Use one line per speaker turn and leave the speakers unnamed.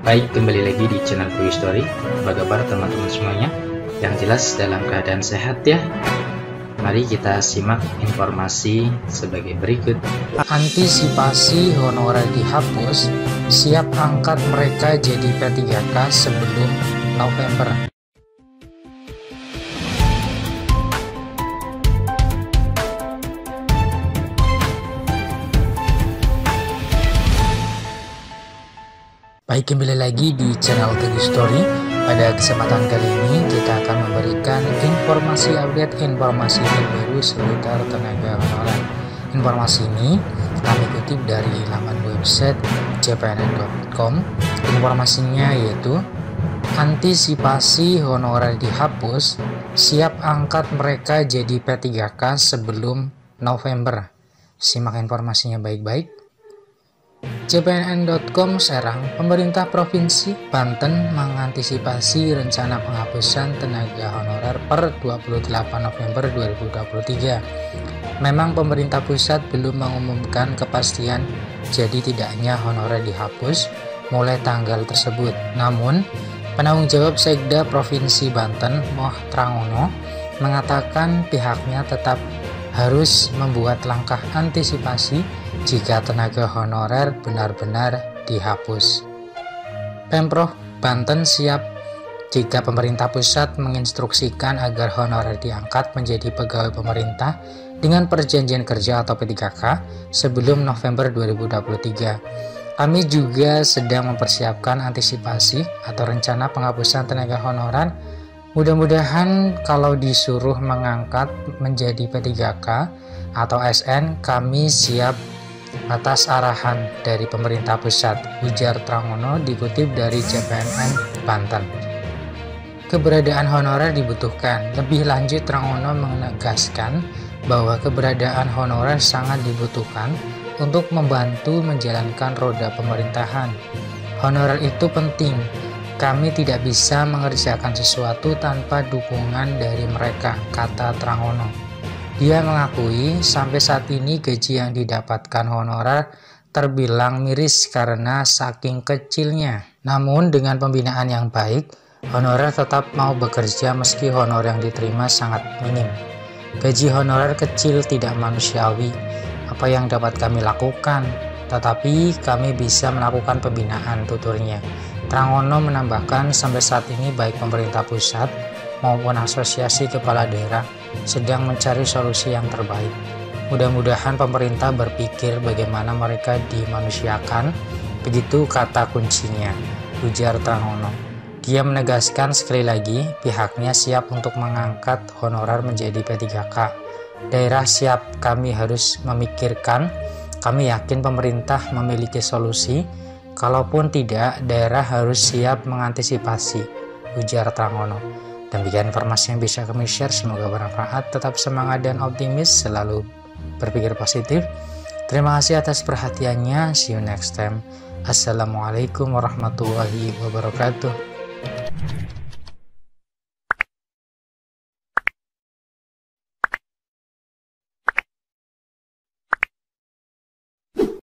Baik, kembali lagi di channel Quick Story. Apa kabar teman-teman semuanya? Yang jelas dalam keadaan sehat ya. Mari kita simak informasi sebagai berikut.
Antisipasi honorer dihapus, siap angkat mereka jadi P3K sebelum November. Baik, kembali lagi di channel Quick Story. Pada kesempatan kali ini kita akan memberikan informasi update informasi terbaru seputar tenaga honorer. Informasi ini kami kutip dari laman website cpns.com. Informasinya yaitu antisipasi honorer dihapus, siap angkat mereka jadi P3K sebelum November. Simak informasinya baik-baik. cpns.com Serang, pemerintah Provinsi Banten mengantisipasi rencana penghapusan tenaga honorer per 28 November 2023. Memang pemerintah pusat belum mengumumkan kepastian jadi tidaknya honorer dihapus mulai tanggal tersebut. Namun, penanggung jawab Sekda Provinsi Banten, Moh Trangono, mengatakan pihaknya tetap harus membuat langkah antisipasi jika tenaga honorer benar-benar dihapus. Pemprov Banten siap jika pemerintah pusat menginstruksikan agar honorer diangkat menjadi pegawai pemerintah dengan perjanjian kerja atau P3K sebelum November 2023. Kami juga sedang mempersiapkan antisipasi atau rencana penghapusan tenaga honorer. Mudah-mudahan kalau disuruh mengangkat menjadi P3K atau SN, kami siap atas arahan dari pemerintah pusat, ujar Trangono dikutip dari CPNN Banten. Keberadaan honorer dibutuhkan. Lebih lanjut, Trangono menegaskan bahwa keberadaan honorer sangat dibutuhkan untuk membantu menjalankan roda pemerintahan. Honorer itu penting. Kami tidak bisa mengerjakan sesuatu tanpa dukungan dari mereka, kata Trangono. Dia mengakui sampai saat ini gaji yang didapatkan honorer terbilang miris karena saking kecilnya. Namun dengan pembinaan yang baik, honorer tetap mau bekerja meski honor yang diterima sangat minim. Gaji honorer kecil tidak manusiawi. Apa yang dapat kami lakukan? Tetapi kami bisa melakukan pembinaan, tuturnya. Trangono menambahkan sampai saat ini baik pemerintah pusat maupun asosiasi kepala daerah sedang mencari solusi yang terbaik. Mudah-mudahan pemerintah berpikir bagaimana mereka dimanusiakan, begitu kata kuncinya, ujar Trangono. Dia menegaskan sekali lagi pihaknya siap untuk mengangkat honorer menjadi P3K. Daerah siap, kami harus memikirkan. Kami yakin pemerintah memiliki solusi. Kalaupun tidak, daerah harus siap mengantisipasi, ujar Trangono. Demikian informasi yang bisa kami share, semoga bermanfaat. Tetap semangat dan optimis, selalu berpikir positif. Terima kasih atas perhatiannya. See you next time. Assalamualaikum warahmatullahi wabarakatuh.